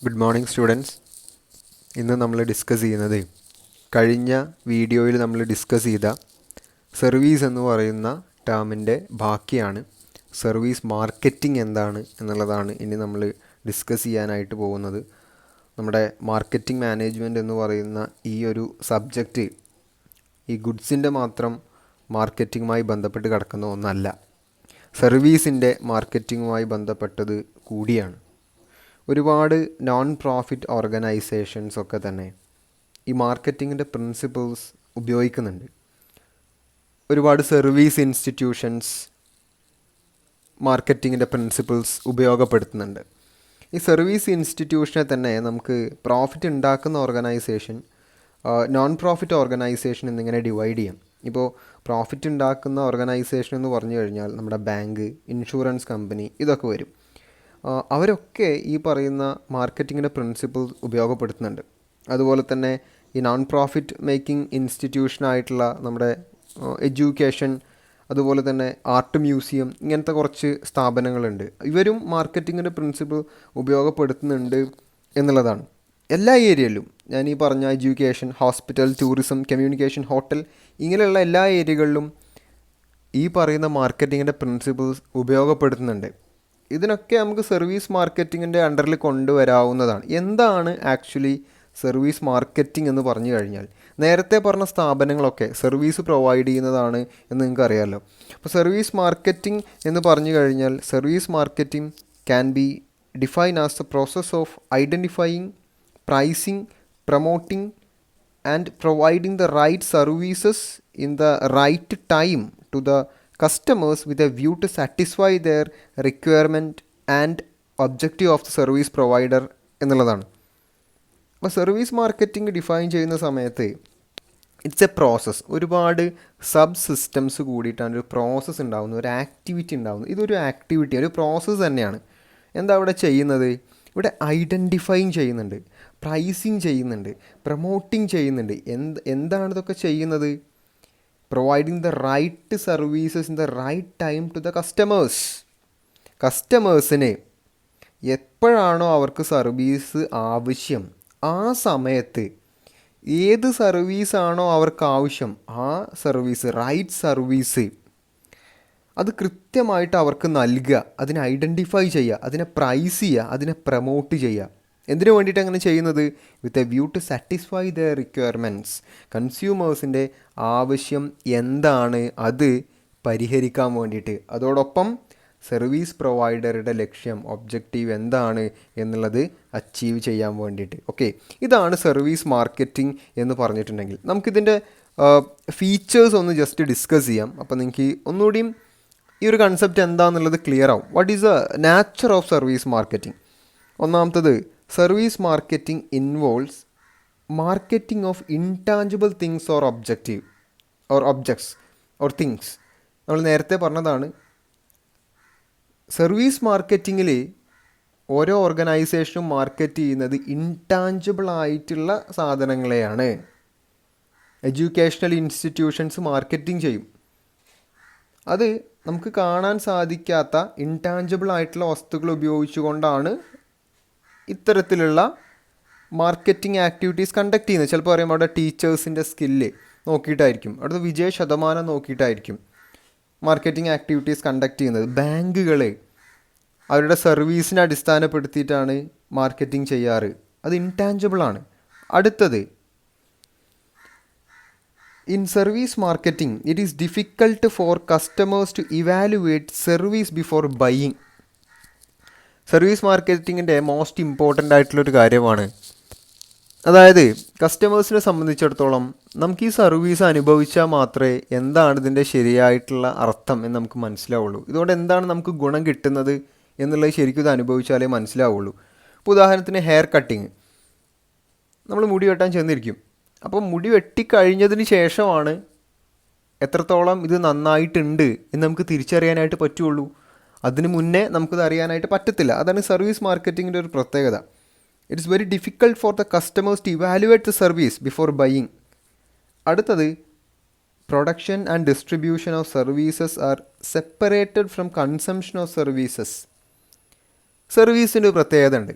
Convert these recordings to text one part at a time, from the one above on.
Good morning students. ഇന്ന് നമ്മൾ discuss ചെയ്യുന്നത് കഴിഞ്ഞ വീഡിയോയിൽ നമ്മൾ ഡിസ്കസ് ചെയ്ത സർവീസ് എന്ന് പറയുന്ന ടേമിൻ്റെ ബാക്കിയാണ്. സർവീസ് മാർക്കറ്റിംഗ് എന്താണ് എന്നുള്ളതാണ് ഇനി നമ്മൾ ഡിസ്കസ് ചെയ്യാനായിട്ട് പോകുന്നത്. നമ്മുടെ മാർക്കറ്റിംഗ് മാനേജ്മെൻറ്റ് എന്ന് പറയുന്ന ഈ ഒരു സബ്ജക്റ്റ് ഈ ഗുഡ്സിൻ്റെ മാത്രം മാർക്കറ്റിങ്ങുമായി ബന്ധപ്പെട്ട് കിടക്കുന്ന ഒന്നല്ല, സർവീസിൻ്റെ മാർക്കറ്റിങ്ങുമായി ബന്ധപ്പെട്ടത് കൂടിയാണ്. ഒരുപാട് നോൺ പ്രോഫിറ്റ് ഓർഗനൈസേഷൻസ് ഒക്കെ തന്നെ ഈ മാർക്കറ്റിങ്ങിൻ്റെ പ്രിൻസിപ്പിൾസ് ഉപയോഗിക്കുന്നുണ്ട്. ഒരുപാട് സർവീസ് ഇൻസ്റ്റിറ്റ്യൂഷൻസ് മാർക്കറ്റിങ്ങിൻ്റെ പ്രിൻസിപ്പിൾസ് ഉപയോഗപ്പെടുത്തുന്നുണ്ട്. ഈ സർവീസ് ഇൻസ്റ്റിറ്റ്യൂഷനെ തന്നെ നമുക്ക് പ്രോഫിറ്റ് ഉണ്ടാക്കുന്ന ഓർഗനൈസേഷൻ, നോൺ പ്രോഫിറ്റ് ഓർഗനൈസേഷൻ എന്നിങ്ങനെ ഡിവൈഡ് ചെയ്യാം. ഇപ്പോൾ പ്രോഫിറ്റ് ഉണ്ടാക്കുന്ന ഓർഗനൈസേഷൻ എന്ന് പറഞ്ഞു കഴിഞ്ഞാൽ നമ്മുടെ ബാങ്ക്, ഇൻഷുറൻസ് കമ്പനി ഇതൊക്കെ വരും. അവരൊക്കെ ഈ പറയുന്ന മാർക്കറ്റിങ്ങിൻ്റെ പ്രിൻസിപ്പിൾ ഉപയോഗപ്പെടുത്തുന്നുണ്ട്. അതുപോലെ തന്നെ ഈ നോൺ പ്രോഫിറ്റ് മേക്കിംഗ് ഇൻസ്റ്റിറ്റ്യൂഷനായിട്ടുള്ള നമ്മുടെ എഡ്യൂക്കേഷൻ, അതുപോലെ തന്നെ ആർട്ട് മ്യൂസിയം, ഇങ്ങനത്തെ കുറച്ച് സ്ഥാപനങ്ങളുണ്ട്. ഇവരും മാർക്കറ്റിങ്ങിൻ്റെ പ്രിൻസിപ്പിൾ ഉപയോഗപ്പെടുത്തുന്നുണ്ട് എന്നുള്ളതാണ്. എല്ലാ ഏരിയയിലും ഞാൻ ഈ പറഞ്ഞ education, hospital, tourism, communication, hotel, ഇങ്ങനെയുള്ള എല്ലാ ഏരിയകളിലും ഈ പറയുന്ന മാർക്കറ്റിങ്ങിൻ്റെ പ്രിൻസിപ്പിൾസ് ഉപയോഗപ്പെടുത്തുന്നുണ്ട്. ഇതിനൊക്കെ നമുക്ക് സർവീസ് മാർക്കറ്റിങ്ങിൻ്റെ അണ്ടറിൽ കൊണ്ടുവരാവുന്നതാണ്. എന്താണ് ആക്ച്വലി സർവീസ് മാർക്കറ്റിംഗ് എന്ന് പറഞ്ഞു കഴിഞ്ഞാൽ, നേരത്തെ പറഞ്ഞ സ്ഥാപനങ്ങളൊക്കെ സർവീസ് പ്രൊവൈഡ് ചെയ്യുന്നതാണ് എന്ന് നിങ്ങൾക്ക് അറിയാമല്ലോ. അപ്പോൾ സർവീസ് മാർക്കറ്റിംഗ് എന്ന് പറഞ്ഞു കഴിഞ്ഞാൽ, service marketing can be define as the process of identifying, pricing, promoting and providing the right services in the right time to the customers with a view to satisfy their requirement and objective of the service provider എന്നുള്ളതാണ്. അപ്പോൾ service marketing define ചെയ്യുന്ന സമയത്ത് it's A process. ഒരുപാട് sub systems കൂടിയിട്ടാണ് ഒരു process ഉണ്ടാകുന്നത്, ഒരു activity ഉണ്ടാകുന്നത്. ഇതൊരു ആക്ടിവിറ്റി, ഒരു പ്രോസസ്സ് തന്നെയാണ്. എന്താ ഇവിടെ ചെയ്യുന്നത്? ഇവിടെ ഐഡൻറ്റിഫൈങ് ചെയ്യുന്നുണ്ട്, പ്രൈസിങ് ചെയ്യുന്നുണ്ട്, പ്രൊമോട്ടിങ് ചെയ്യുന്നുണ്ട്. എന്താണ് ഇതൊക്കെ ചെയ്യുന്നത്? Providing the right services in the right time to the customers. കസ്റ്റമേഴ്സിന് എപ്പോഴാണോ അവർക്ക് സർവീസ് ആവശ്യം, ആ സമയത്ത് ഏത് സർവീസാണോ അവർക്ക് ആവശ്യം, ആ സർവീസ്, റൈറ്റ് സർവീസ്, അത് കൃത്യമായിട്ട് അവർക്ക് നൽകുക, അതിനെ ഐഡൻറ്റിഫൈ ചെയ്യുക, അതിനെ പ്രൈസ് ചെയ്യുക, അതിനെ പ്രൊമോട്ട് ചെയ്യുക. എന്തിനു വേണ്ടിയിട്ട് അങ്ങനെ ചെയ്യുന്നത്? With a view to satisfy the requirements. കൺസ്യൂമേഴ്സിൻ്റെ ആവശ്യം എന്താണ് അത് പരിഹരിക്കാൻ വേണ്ടിയിട്ട്. അതോടൊപ്പം സർവീസ് പ്രൊവൈഡറുടെ ലക്ഷ്യം, ഒബ്ജക്റ്റീവ് എന്താണ് എന്നുള്ളത് അച്ചീവ് ചെയ്യാൻ വേണ്ടിയിട്ട്. ഓക്കെ, ഇതാണ് സർവീസ് മാർക്കറ്റിംഗ് എന്ന് പറഞ്ഞിട്ടുണ്ടെങ്കിൽ. നമുക്കിതിൻ്റെ ഫീച്ചേഴ്സ് ഒന്ന് ജസ്റ്റ് ഡിസ്കസ് ചെയ്യാം. അപ്പോൾ നിങ്ങൾക്ക് ഒന്നുകൂടിയും ഈ ഒരു കൺസെപ്റ്റ് എന്താണെന്നുള്ളത് ക്ലിയർ ആവും. What is the nature of service marketing? ഒന്നാമത്തത്, service marketing involves marketing of intangible things or objective or objects or things. നമ്മൾ നേരത്തെ പറഞ്ഞതാണ്, സർവീസ് മാർക്കറ്റിങ്ങിൽ ഓരോ ഓർഗനൈസേഷനും മാർക്കറ്റ് ചെയ്യുന്നത് ഇൻടാഞ്ചിബിൾ ആയിട്ടുള്ള സാധനങ്ങളെയാണ്. എഡ്യൂക്കേഷണൽ ഇൻസ്റ്റിറ്റ്യൂഷൻസ് മാർക്കറ്റിംഗ് ചെയ്യും. അത് നമുക്ക് കാണാൻ സാധിക്കാത്ത ഇൻടാഞ്ചിബിൾ ആയിട്ടുള്ള വസ്തുക്കൾ ഉപയോഗിച്ചുകൊണ്ടാണ് ഇത്തരത്തിലുള്ള മാർക്കറ്റിംഗ് ആക്ടിവിറ്റീസ് കണ്ടക്ട് ചെയ്യുന്നത്. ചിലപ്പോൾ പറയുമ്പോൾ അവിടെ ടീച്ചേഴ്സിൻ്റെ സ്കില്ല് നോക്കിയിട്ടായിരിക്കും, അവിടുത്തെ വിജയ ശതമാനം നോക്കിയിട്ടായിരിക്കും മാർക്കറ്റിംഗ് ആക്ടിവിറ്റീസ് കണ്ടക്ട് ചെയ്യുന്നത്. ബാങ്കുകൾ അവരുടെ സർവീസിനെ അടിസ്ഥാനപ്പെടുത്തിയിട്ടാണ് മാർക്കറ്റിംഗ് ചെയ്യാറ്. അത് ഇൻടാഞ്ചിബിളാണ്. അടുത്തത്, in service marketing it is difficult for customers to evaluate service before buying. Service മാർക്കറ്റിങ്ങിൻ്റെ മോസ്റ്റ് ഇമ്പോർട്ടൻ്റ് ആയിട്ടുള്ളൊരു കാര്യമാണ്. അതായത് കസ്റ്റമേഴ്സിനെ സംബന്ധിച്ചിടത്തോളം നമുക്ക് ഈ സർവീസ് അനുഭവിച്ചാൽ മാത്രമേ എന്താണ് ഇതിൻ്റെ ശരിയായിട്ടുള്ള അർത്ഥം എന്ന് നമുക്ക് മനസ്സിലാവുള്ളൂ. ഇതുകൊണ്ട് എന്താണ് നമുക്ക് ഗുണം കിട്ടുന്നത് എന്നുള്ളത് ശരിക്കും ഇത് അനുഭവിച്ചാലേ മനസ്സിലാവുള്ളൂ. ഇപ്പോൾ ഉദാഹരണത്തിന് ഹെയർ കട്ടിങ്. നമ്മൾ മുടി വെട്ടാൻ ചെന്നിരിക്കും. അപ്പോൾ മുടി വെട്ടിക്കഴിഞ്ഞതിന് ശേഷമാണ് എത്രത്തോളം ഇത് നന്നായിട്ടുണ്ട് എന്ന് നമുക്ക് തിരിച്ചറിയാനായിട്ട് പറ്റുള്ളൂ. അതിന് മുന്നേ നമുക്കിത് അറിയാനായിട്ട് പറ്റത്തില്ല. അതാണ് സർവീസ് മാർക്കറ്റിങ്ങിൻ്റെ ഒരു പ്രത്യേകത. It is very difficult for the customers to evaluate the service before buying. അടുത്തത്, production and distribution of services are separated from consumption of services. സർവീസിൻ്റെ ഒരു പ്രത്യേകത ഉണ്ട്.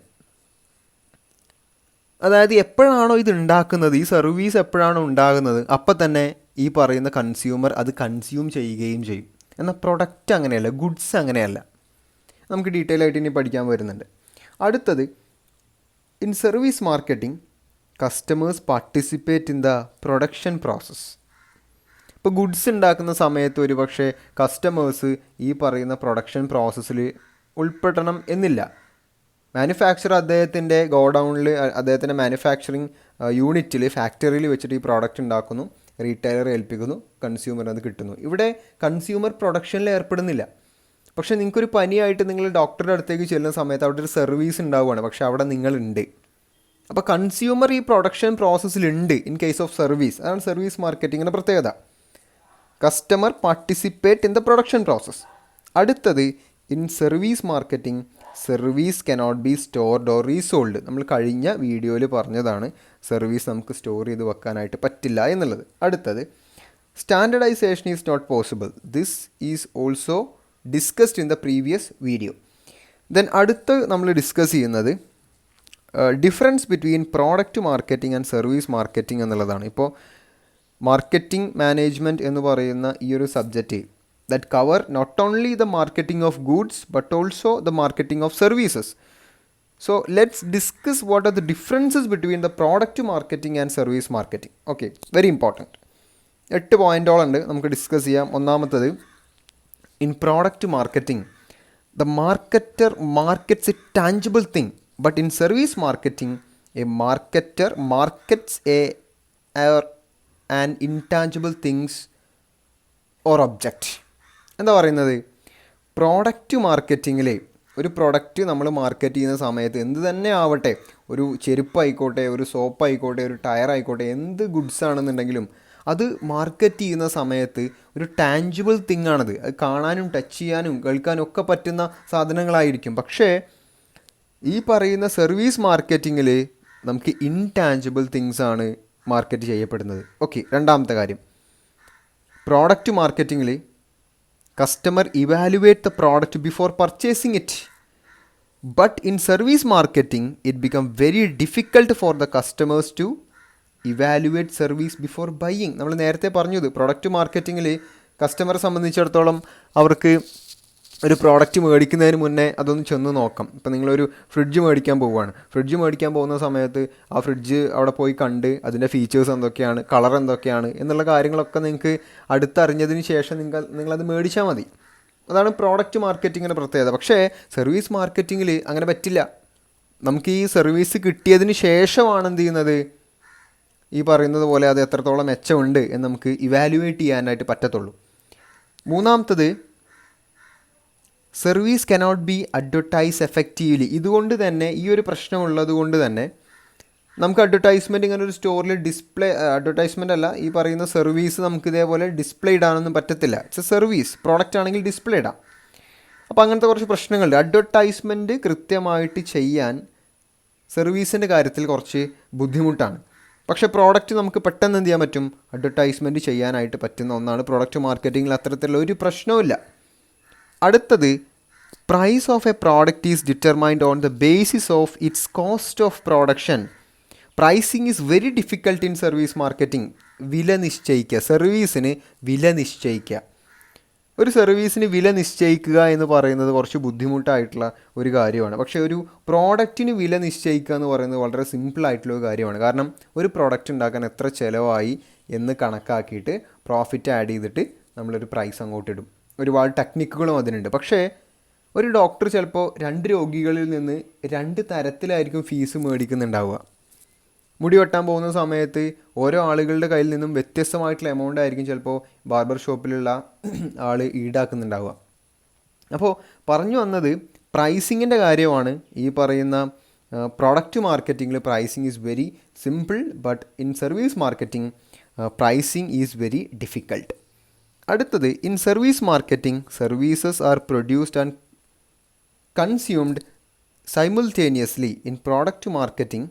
അതായത് എപ്പോഴാണോ ഇത് ഉണ്ടാക്കുന്നത്, ഈ സർവീസ് എപ്പോഴാണോ ഉണ്ടാകുന്നത്, അപ്പം തന്നെ ഈ പറയുന്ന കൺസ്യൂമർ അത് കൺസ്യൂം ചെയ്യുകയും ചെയ്യും. എന്നാൽ പ്രൊഡക്റ്റ് അങ്ങനെയല്ല, ഗുഡ്സ് അങ്ങനെയല്ല. നമുക്ക് ഡീറ്റെയിൽ ആയിട്ട് ഇനി പഠിക്കാൻ വരുന്നുണ്ട്. അടുത്തത്, in service marketing customers participate in the production process. ഇപ്പോൾ ഗുഡ്സ് ഉണ്ടാക്കുന്ന സമയത്ത് ഒരു പക്ഷേ കസ്റ്റമേഴ്സ് ഈ പറയുന്ന പ്രൊഡക്ഷൻ പ്രോസസ്സിൽ ഉൾപ്പെടണം എന്നില്ല. മാനുഫാക്ചർ അദ്ദേഹത്തിൻ്റെ ഗോഡൗണിൽ, അദ്ദേഹത്തിൻ്റെ മാനുഫാക്ചറിങ് യൂണിറ്റിൽ, ഫാക്ടറിയിൽ വെച്ചിട്ട് ഈ പ്രോഡക്റ്റ് ഉണ്ടാക്കുന്നു, റീറ്റെയിലർ ഏൽപ്പിക്കുന്നു, കൺസ്യൂമറിന് അത് കിട്ടുന്നു. ഇവിടെ കൺസ്യൂമർ പ്രൊഡക്ഷനിൽ ഏർപ്പെടുന്നില്ല. പക്ഷേ നിങ്ങൾക്കൊരു പനിയായിട്ട് നിങ്ങൾ ഡോക്ടറുടെ അടുത്തേക്ക് ചെല്ലുന്ന സമയത്ത് അവിടെ ഒരു സർവീസ് ഉണ്ടാവുകയാണ്, പക്ഷേ അവിടെ നിങ്ങളുണ്ട്. അപ്പോൾ കൺസ്യൂമർ ഈ പ്രൊഡക്ഷൻ പ്രോസസ്സിലുണ്ട് ഇൻ കേസ് ഓഫ് സർവീസ്. അതാണ് സർവീസ് മാർക്കറ്റിങ്ങിൻ്റെ പ്രത്യേകത. Customer participate in the production process. അടുത്തത്, in service marketing service cannot be stored or resold. നമ്മൾ കഴിഞ്ഞ വീഡിയോയിൽ പറഞ്ഞതാണ് സർവീസ് നമുക്ക് സ്റ്റോർ ചെയ്ത് വെക്കാനായിട്ട് പറ്റില്ല എന്നുള്ളത്. അടുത്തത്, standardisation is not possible. This is also discussed in the previous video. Then അടുത്ത് നമ്മൾ ഡിസ്കസ് ചെയ്യുന്നത് difference between product marketing and service marketing എന്നുള്ളതാണ്. ഇപ്പോൾ മാർക്കറ്റിംഗ് മാനേജ്മെൻറ്റ് എന്ന് പറയുന്ന ഈ ഒരു subject that cover not only the marketing of goods but also the marketing of services. So let's discuss what are the differences between the product marketing and service marketing. Okay, very important. 8 പോയിന്റുകളുണ്ട്, നമുക്ക് discuss ചെയ്യാം. ഒന്നാമത്തത്, in product marketing the marketer markets a tangible thing, but in service marketing a marketer markets an intangible things or object. എന്താ പറയുന്നത്, product മാർക്കറ്റിങ്ങിൽ ഒരു product നമ്മൾ market ചെയ്യുന്ന സമയത്ത് എന്ത് തന്നെ ആവട്ടെ, ഒരു ചെരുപ്പായിക്കോട്ടെ, ഒരു സോപ്പായിക്കോട്ടെ, ഒരു ടയർ ആയിക്കോട്ടെ, എന്ത് ഗുഡ്സ് ആണെന്നുണ്ടെങ്കിലും അത് മാർക്കറ്റ് ചെയ്യുന്ന സമയത്ത് ഒരു ടാഞ്ചിബിൾ തിങ് ആണത്. അത് കാണാനും ടച്ച് ചെയ്യാനും കേൾക്കാനും ഒക്കെ പറ്റുന്ന സാധനങ്ങളായിരിക്കും. പക്ഷേ ഈ പറയുന്ന സർവീസ് മാർക്കറ്റിങ്ങിൽ നമുക്ക് ഇൻടാഞ്ചിബിൾ തിങ്സ് ആണ് മാർക്കറ്റ് ചെയ്യപ്പെടുന്നത്. ഓക്കെ, രണ്ടാമത്തെ കാര്യം, product മാർക്കറ്റിങ്ങിൽ customer evaluate the product before purchasing it, but in service marketing it become very difficult for the customers to evaluate service before buying. നമ്മൾ നേരത്തെ പറഞ്ഞത് പ്രൊഡക്റ്റ് മാർക്കറ്റിങ്ങിൽ കസ്റ്റമറെ സംബന്ധിച്ചിടത്തോളം അവർക്ക് ഒരു പ്രോഡക്റ്റ് മേടിക്കുന്നതിന് മുന്നേ അതൊന്ന് ചെന്ന് നോക്കാം. ഇപ്പം നിങ്ങളൊരു ഫ്രിഡ്ജ് മേടിക്കാൻ പോവുകയാണ്. ഫ്രിഡ്ജ് മേടിക്കാൻ പോകുന്ന സമയത്ത് ആ ഫ്രിഡ്ജ് അവിടെ പോയി കണ്ട് അതിൻ്റെ ഫീച്ചേഴ്സ് എന്തൊക്കെയാണ്, കളർ എന്തൊക്കെയാണ് എന്നുള്ള കാര്യങ്ങളൊക്കെ നിങ്ങൾക്ക് അടുത്തറിഞ്ഞതിന് ശേഷം നിങ്ങളത് മേടിച്ചാൽ മതി. അതാണ് പ്രോഡക്റ്റ് മാർക്കറ്റിങ്ങിൻ്റെ പ്രത്യേകത. പക്ഷേ സർവീസ് മാർക്കറ്റിങ്ങിൽ അങ്ങനെ പറ്റില്ല. നമുക്ക് ഈ സർവീസ് കിട്ടിയതിന് ശേഷമാണ് എന്ത് ചെയ്യുന്നത്, ഈ പറയുന്നത് പോലെ അത് എത്രത്തോളം മെച്ചമുണ്ട് എന്ന് നമുക്ക് ഇവാലുവേറ്റ് ചെയ്യാനായിട്ട് പറ്റത്തുള്ളൂ. മൂന്നാമത്തത്, service cannot B advertise effectively. ഇതുകൊണ്ട് തന്നെ ഈ ഒരു പ്രശ്നമുള്ളത് കൊണ്ട് തന്നെ നമുക്ക് അഡ്വർടൈസ്മെൻറ്റ് ഇങ്ങനെ ഒരു സ്റ്റോറിൽ അഡ്വർടൈസ്മെൻ്റ് അല്ല, ഈ പറയുന്ന സർവീസ് നമുക്ക് ഇതേപോലെ ഡിസ്പ്ലേ ഇടാനൊന്നും പറ്റത്തില്ല. ഇറ്റ്സ് എ സർവീസ്, പ്രോഡക്റ്റ് ആണെങ്കിൽ ഡിസ്പ്ലേ ഇടാം. അപ്പോൾ അങ്ങനത്തെ കുറച്ച് പ്രശ്നങ്ങളുണ്ട്. അഡ്വർടൈസ്മെൻറ്റ് കൃത്യമായിട്ട് ചെയ്യാൻ സർവീസിൻ്റെ കാര്യത്തിൽ കുറച്ച് ബുദ്ധിമുട്ടാണ്. പക്ഷേ പ്രോഡക്റ്റ് നമുക്ക് പെട്ടെന്ന് എന്ത് ചെയ്യാൻ പറ്റും, അഡ്വർടൈസ്മെൻറ്റ് ചെയ്യാനായിട്ട് പറ്റുന്ന ഒന്നാണ്. പ്രോഡക്റ്റ് മാർക്കറ്റിങ്ങിൽ അത്തരത്തിലുള്ള ഒരു പ്രശ്നവുമില്ല. അടുത്തത്, price of a product is determined on the basis of its cost of production. Pricing is very difficult in service marketing. വില നിശ്ചയിക്കുക, സർവീസിന് വില നിശ്ചയിക്കുക. ഒരു സർവീസിന് വില നിശ്ചയിക്കുക എന്ന് പറയുന്നത് കുറച്ച് ബുദ്ധിമുട്ടായിട്ടുള്ള ഒരു കാര്യമാണ്. പക്ഷേ ഒരു പ്രോഡക്റ്റിന് വില നിശ്ചയിക്കുക എന്ന് പറയുന്നത് വളരെ സിമ്പിളായിട്ടുള്ള ഒരു കാര്യമാണ്. കാരണം ഒരു പ്രോഡക്റ്റ് ഉണ്ടാക്കാൻ എത്ര ചിലവായി എന്ന് കണക്കാക്കിയിട്ട് പ്രോഫിറ്റ് ആഡ് ചെയ്തിട്ട് നമ്മളൊരു പ്രൈസ് അങ്ങോട്ട് ഇടും. ഒരുപാട് ടെക്നിക്കുകളും അതിനുണ്ട്. പക്ഷേ ഒരു ഡോക്ടർ ചിലപ്പോൾ 2 രോഗികളിൽ നിന്ന് 2 തരത്തിലായിരിക്കും ഫീസ് മേടിക്കുന്നുണ്ടാവുക. മുടി വെട്ടാൻ പോകുന്ന സമയത്ത് ഓരോ ആളുകളുടെ കയ്യിൽ നിന്നും വ്യത്യസ്തമായിട്ടുള്ള എമൗണ്ട് ആയിരിക്കും ചിലപ്പോൾ ബാർബർ ഷോപ്പിലുള്ള ആൾ ഈടാക്കുന്നുണ്ടാവുക. അപ്പോൾ പറഞ്ഞു വന്നത് പ്രൈസിങ്ങിൻ്റെ കാര്യമാണ്. ഈ പറയുന്ന പ്രോഡക്റ്റ് മാർക്കറ്റിങ്ങിൽ pricing is very simple, but in service marketing pricing is very difficult. അടുത്തത്, in service marketing services are produced and consumed simultaneously. In product marketing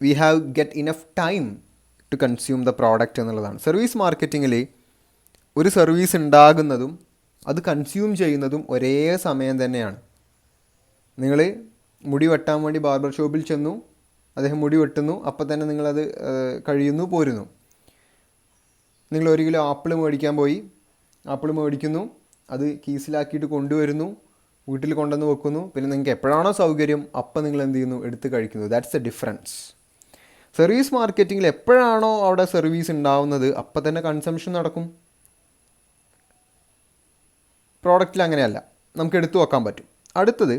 we have get enough time to consume the product എന്നുള്ളതാണ്. Service മാർക്കറ്റിങ്ങിൽ ഒരു service ഉണ്ടാകുന്നതും അത് consume ചെയ്യുന്നതും ഒരേ സമയം തന്നെയാണ്. നിങ്ങൾ മുടി വെട്ടാൻ വേണ്ടി ബാർബർ ഷോപ്പിൽ ചെന്നു, അദ്ദേഹം മുടി വെട്ടുന്നു, അപ്പം തന്നെ നിങ്ങളത് കഴിയുന്നു, പോരുന്നു. നിങ്ങൾ 1 കിലോ ആപ്പിൾ മേടിക്കാൻ പോയി, ആപ്പിൾ മേടിക്കുന്നു, അത് കീസിലാക്കിയിട്ട് കൊണ്ടുവരുന്നു, വീട്ടിൽ കൊണ്ടുവന്ന് വെക്കുന്നു, പിന്നെ നിങ്ങൾക്ക് എപ്പോഴാണോ സൗകര്യം അപ്പം നിങ്ങൾ എന്ത് ചെയ്യുന്നു, എടുത്ത് കഴിക്കുന്നു. That's A difference. സർവീസ് മാർക്കറ്റിങ്ങിൽ എപ്പോഴാണോ അവിടെ സർവീസ് ഉണ്ടാവുന്നത് അപ്പം തന്നെ കൺസംഷൻ നടക്കും. പ്രോഡക്റ്റിൽ അങ്ങനെയല്ല, നമുക്ക് എടുത്തു വെക്കാൻ പറ്റും. അടുത്തത്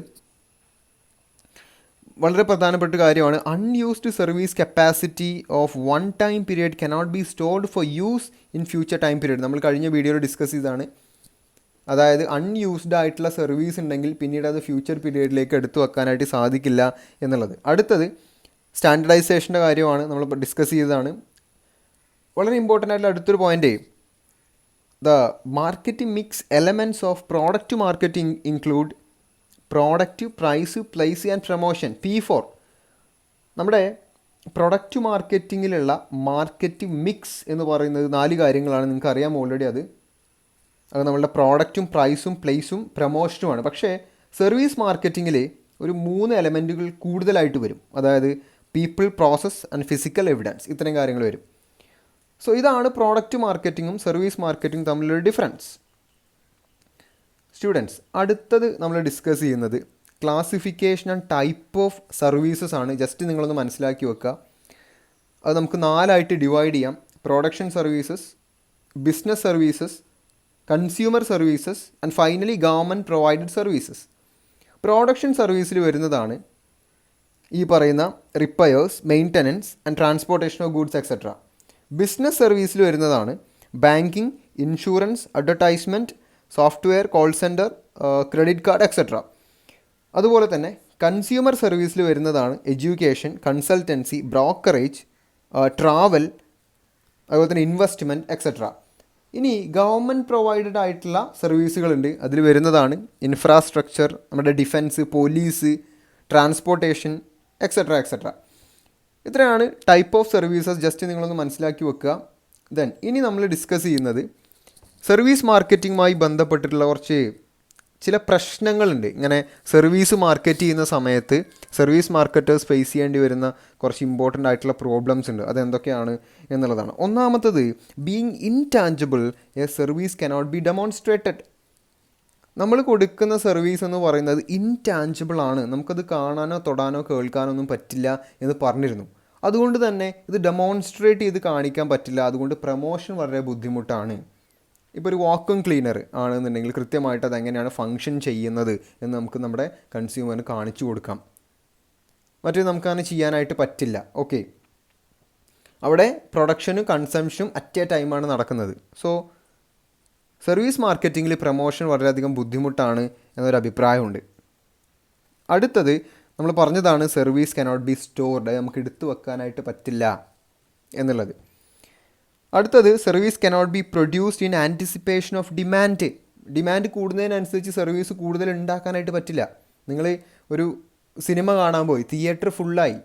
വളരെ പ്രധാനപ്പെട്ട കാര്യമാണ്, unused service capacity of one time period cannot be stored four use in future time period. നമ്മൾ കഴിഞ്ഞ വീഡിയോയിൽ ഡിസ്കസ് ചെയ്തതാണ്. അതായത് അൺയൂസ്ഡ് ആയിട്ടുള്ള സർവീസ് ഉണ്ടെങ്കിൽ പിന്നീട് അത് ഫ്യൂച്ചർ പീരിയഡിലേക്ക് എടുത്തു വെക്കാനായിട്ട് സാധിക്കില്ല എന്നുള്ളത്. അടുത്തത് സ്റ്റാൻഡർഡൈസേഷൻ്റെ കാര്യമാണ്, നമ്മൾ ഡിസ്കസ് ചെയ്തതാണ്. വളരെ ഇമ്പോർട്ടൻ്റ് ആയിട്ടുള്ള അടുത്തൊരു point, the marketing mix elements of product marketing include product, price, place and promotion. P4. നമ്മുടെ പ്രൊഡക്റ്റ് മാർക്കറ്റിങ്ങിലുള്ള മാർക്കറ്റ് മിക്സ് എന്ന് പറയുന്നത് 4 കാര്യങ്ങളാണ്. നിങ്ങൾക്ക് അറിയാം ഓൾറെഡി. അത് നമ്മളുടെ പ്രോഡക്റ്റും, പ്രൈസും, പ്ലേസും, പ്രൊമോഷനുമാണ്. പക്ഷേ സർവീസ് മാർക്കറ്റിങ്ങിൽ ഒരു 3 എലമെൻറ്റുകൾ കൂടുതലായിട്ട് വരും. അതായത് people, process and physical evidence, ഇത്രയും കാര്യങ്ങൾ വരും. സോ ഇതാണ് പ്രോഡക്റ്റ് മാർക്കറ്റിങ്ങും സർവീസ് മാർക്കറ്റിംഗും തമ്മിലൊരു ഡിഫറൻസ്. സ്റ്റുഡൻസ്, അടുത്തത് നമ്മൾ ഡിസ്കസ് ചെയ്യുന്നത് classification and type of services ആണ്. ജസ്റ്റ് നിങ്ങളൊന്ന് മനസ്സിലാക്കി വെക്കുക. അത് നമുക്ക് 4ആയിട്ട് ഡിവൈഡ് ചെയ്യാം. Production services, business services, consumer services and finally government provided services. Production സർവീസിൽ വരുന്നതാണ് ഈ പറയുന്ന repairs, maintenance and transportation of goods etcetera. Business സർവീസിൽ വരുന്നതാണ് banking, insurance, advertisement, software, call centre, credit card etcetera. അതുപോലെ തന്നെ കൺസ്യൂമർ സർവീസിൽ വരുന്നതാണ് എഡ്യൂക്കേഷൻ, കൺസൾട്ടൻസി, ബ്രോക്കറേജ്, ട്രാവൽ, അതുപോലെ തന്നെ ഇൻവെസ്റ്റ്മെൻറ്റ് എക്സെട്ര. ഇനി ഗവൺമെൻറ് പ്രൊവൈഡഡ് ആയിട്ടുള്ള സർവീസുകളുണ്ട്. അതിൽ വരുന്നതാണ് ഇൻഫ്രാസ്ട്രക്ചർ, നമ്മുടെ defence, police, transportation etcetera etcetera. ഇത്രയാണ് ടൈപ്പ് ഓഫ് സർവീസസ്. ജസ്റ്റ് നിങ്ങളൊന്ന് മനസ്സിലാക്കി വെക്കുക. ദെൻ ഇനി നമ്മൾ ഡിസ്കസ് ചെയ്യുന്നത് സർവീസ് മാർക്കറ്റിങ്ങുമായി ബന്ധപ്പെട്ടിട്ടുള്ള ചില പ്രശ്നങ്ങളുണ്ട്. ഇങ്ങനെ സർവീസ് മാർക്കറ്റ് ചെയ്യുന്ന സമയത്ത് സർവീസ് മാർക്കറ്റേഴ്സ് ഫേസ് ചെയ്യേണ്ടി വരുന്ന കുറച്ച് ഇമ്പോർട്ടൻ്റ് ആയിട്ടുള്ള പ്രോബ്ലംസ് ഉണ്ട്. അതെന്തൊക്കെയാണ് എന്നുള്ളതാണ്. ഒന്നാമത്തത്, being intangible A service cannot B demonstrated. നമ്മൾ കൊടുക്കുന്ന സർവീസ് എന്ന് പറയുന്നത് ഇൻടാഞ്ചിബിൾ ആണ്, നമുക്കത് കാണാനോ തൊടാനോ കേൾക്കാനോ ഒന്നും പറ്റില്ല എന്ന് പറഞ്ഞിരുന്നു. അതുകൊണ്ട് തന്നെ ഇത് ഡെമോൺസ്ട്രേറ്റ് ചെയ്ത് കാണിക്കാൻ പറ്റില്ല. അതുകൊണ്ട് പ്രൊമോഷൻ വളരെ ബുദ്ധിമുട്ടാണ്. ഇപ്പോൾ ഒരു വാക്യൂം ക്ലീനർ ആണെന്നുണ്ടെങ്കിൽ കൃത്യമായിട്ട് അതെങ്ങനെയാണ് ഫങ്ഷൻ ചെയ്യുന്നത് എന്ന് നമുക്ക് നമ്മുടെ കൺസ്യൂമറിന് കാണിച്ചു കൊടുക്കാം. മറ്റേ നമുക്കങ്ങനെ ചെയ്യാനായിട്ട് പറ്റില്ല. ഓക്കെ, അവിടെ പ്രൊഡക്ഷനും കൺസംഷനും അറ്റ് എ ടൈമാണ് നടക്കുന്നത്. സോ സർവീസ് മാർക്കറ്റിങ്ങിൽ പ്രൊമോഷൻ വളരെയധികം ബുദ്ധിമുട്ടാണ് എന്നൊരു അഭിപ്രായമുണ്ട്. അടുത്തത് നമ്മൾ പറഞ്ഞതാണ് സർവീസ് കനോട്ട് ബി സ്റ്റോർഡ്, നമുക്ക് എടുത്തു വെക്കാനായിട്ട് പറ്റില്ല എന്നുള്ളത്. അടുത്തത്, service cannot B produced in anticipation of demand. Demand കൂടുന്നതിനനുസരിച്ച് സർവീസ് കൂടുതൽ ഉണ്ടാക്കാനായിട്ട് പറ്റില്ല. നിങ്ങൾ ഒരു സിനിമ കാണാൻ പോയി, തിയേറ്റർ ഫുള്ളായി,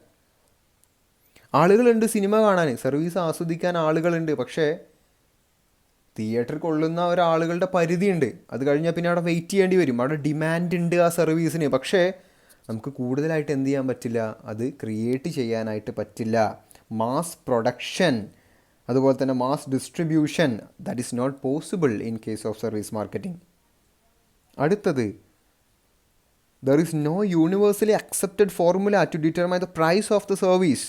ആളുകളുണ്ട് സിനിമ കാണാൻ, സർവീസ് ആസ്വദിക്കാൻ ആളുകളുണ്ട്. പക്ഷേ തിയേറ്ററിൽ കൊള്ളുന്ന ഒരാളുകളുടെ പരിധിയുണ്ട്. അത് കഴിഞ്ഞാൽ പിന്നെ അവിടെ വെയിറ്റ് ചെയ്യേണ്ടി വരും. അവിടെ ഡിമാൻഡ് ഉണ്ട് ആ സർവീസിന്. പക്ഷേ നമുക്ക് കൂടുതലായിട്ട് എന്ത് ചെയ്യാൻ പറ്റില്ല, അത് ക്രിയേറ്റ് ചെയ്യാനായിട്ട് പറ്റില്ല. മാസ് പ്രൊഡക്ഷൻ, അതുപോലെ തന്നെ mass distribution, that is not possible in case of service marketing. അടുത്തത്, there is no universally accepted formula to determine the price of the service.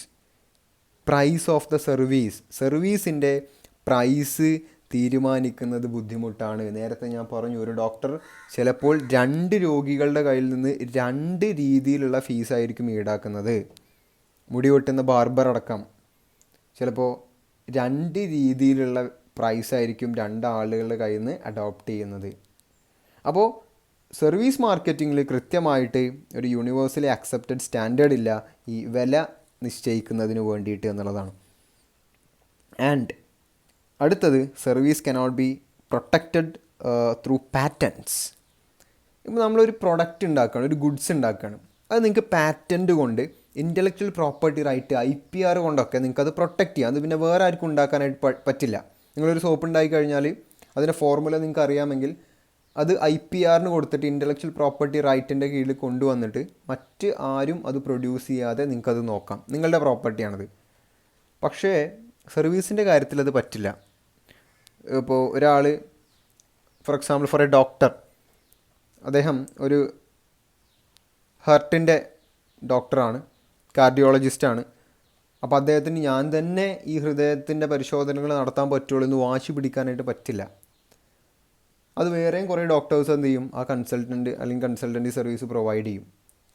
Price of the service, സർവീസിൻ്റെ price തീരുമാനിക്കുന്നത് ബുദ്ധിമുട്ടാണ്. നേരത്തെ ഞാൻ പറഞ്ഞു, ഒരു ഡോക്ടർ ചിലപ്പോൾ 2 രോഗികളുടെ കയ്യിൽ നിന്ന് 2 രീതിയിലുള്ള ഫീസായിരിക്കും ഈടാക്കുന്നത്. മുടി വെട്ടുന്ന ബാർബർ അടക്കം ചിലപ്പോൾ 2 രീതിയിലുള്ള പ്രൈസായിരിക്കും 2 ആളുകളുടെ കയ്യിൽ നിന്ന് അഡോപ്റ്റ് ചെയ്യുന്നത്. അപ്പോൾ സർവീസ് മാർക്കറ്റിങ്ങിൽ കൃത്യമായിട്ട് ഒരു യൂണിവേഴ്സലി അക്സെപ്റ്റഡ് സ്റ്റാൻഡേർഡ് ഇല്ല ഈ വില നിശ്ചയിക്കുന്നതിന് വേണ്ടിയിട്ട് എന്നുള്ളതാണ്. ആൻഡ് അടുത്തത്, service cannot be protected through patents. ഇപ്പോൾ നമ്മളൊരു പ്രൊഡക്റ്റ് ഉണ്ടാക്കുകയാണ്, ഒരു ഗുഡ്സ് ഉണ്ടാക്കുകയാണ്, അത് നിങ്ങൾക്ക് പാറ്റൻറ്റ് കൊണ്ട്, ഇൻ്റലക്ച്വൽ പ്രോപ്പർട്ടി റൈറ്റ്, IPR കൊണ്ടൊക്കെ നിങ്ങൾക്കത് പ്രൊട്ടക്റ്റ് ചെയ്യാം. അത് പിന്നെ വേറെ ആർക്കും ഉണ്ടാക്കാനായിട്ട് പറ്റില്ല. നിങ്ങളൊരു സോപ്പ് ഉണ്ടാക്കി കഴിഞ്ഞാൽ അതിൻ്റെ ഫോർമുല നിങ്ങൾക്ക് അറിയാമെങ്കിൽ അത് IPR കൊടുത്തിട്ട് ഇൻ്റലക്ച്വൽ പ്രോപ്പർട്ടി റൈറ്റിൻ്റെ കീഴിൽ കൊണ്ടുവന്നിട്ട് മറ്റ് ആരും അത് പ്രൊഡ്യൂസ് ചെയ്യാതെ നിങ്ങൾക്കത് നോക്കാം, നിങ്ങളുടെ പ്രോപ്പർട്ടിയാണത്. പക്ഷേ സർവീസിൻ്റെ കാര്യത്തിൽ അത് പറ്റില്ല. ഇപ്പോൾ ഒരാൾ for example for A doctor, അദ്ദേഹം ഒരു ഹാർട്ടിൻ്റെ ഡോക്ടറാണ്, കാർഡിയോളജിസ്റ്റാണ്. അപ്പോൾ അദ്ദേഹത്തിന് ഞാൻ തന്നെ ഈ ഹൃദയത്തിൻ്റെ പരിശോധനകൾ നടത്താൻ പറ്റുള്ളൂ എന്ന് വാശി പിടിക്കാനായിട്ട് പറ്റില്ല. അത് വേറെയും കുറേ ഡോക്ടേഴ്സ് എന്ത് ചെയ്യും, ആ കൺസൾട്ടൻറ്റ് അല്ലെങ്കിൽ കൺസൾട്ടൻറ്റി സർവീസ് പ്രൊവൈഡ് ചെയ്യും.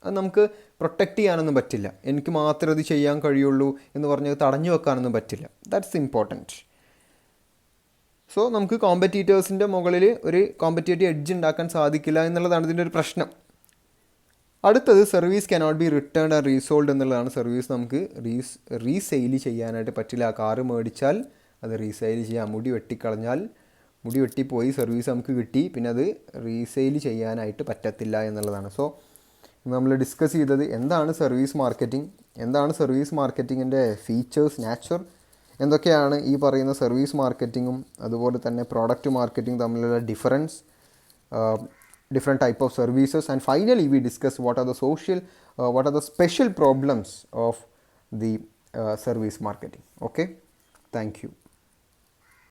അത് നമുക്ക് പ്രൊട്ടക്റ്റ് ചെയ്യാനൊന്നും പറ്റില്ല. എനിക്ക് മാത്രമേ അത് ചെയ്യാൻ കഴിയുള്ളൂ എന്ന് പറഞ്ഞ് തടഞ്ഞു വെക്കാനൊന്നും പറ്റില്ല. That's important. സോ നമുക്ക് കോമ്പറ്റീറ്റേഴ്സിൻ്റെ മുകളിൽ ഒരു കോമ്പറ്റേറ്റീവ് എഡ്ജ് ഉണ്ടാക്കാൻ സാധിക്കില്ല എന്നുള്ളതാണ് ഇതിൻ്റെ ഒരു പ്രശ്നം. അടുത്തത് service cannot be returned and റീസോൾഡ് എന്നുള്ളതാണ്. സർവീസ് നമുക്ക് റീസെയിൽ ചെയ്യാനായിട്ട് പറ്റില്ല. ആ കാറ് മേടിച്ചാൽ അത് റീസെയിൽ ചെയ്യാം, മുടി വെട്ടിക്കളഞ്ഞാൽ മുടി വെട്ടിപ്പോയി, സർവീസ് നമുക്ക് കിട്ടി, പിന്നെ അത് റീസെയിൽ ചെയ്യാനായിട്ട് പറ്റത്തില്ല എന്നുള്ളതാണ്. സോ നമ്മൾ ഡിസ്കസ് ചെയ്തത് എന്താണ് സർവീസ് മാർക്കറ്റിംഗ്, എന്താണ് സർവീസ് മാർക്കറ്റിങ്ങിൻ്റെ ഫീച്ചേഴ്സ്, നാച്ചർ, എന്തൊക്കെയാണ് ഈ പറയുന്ന സർവീസ് മാർക്കറ്റിങ്ങും അതുപോലെ തന്നെ പ്രോഡക്റ്റ് മാർക്കറ്റിംഗ് തമ്മിലുള്ള difference, different type of services, and finally we discuss what are the special problems of the service marketing. Okay, thank you.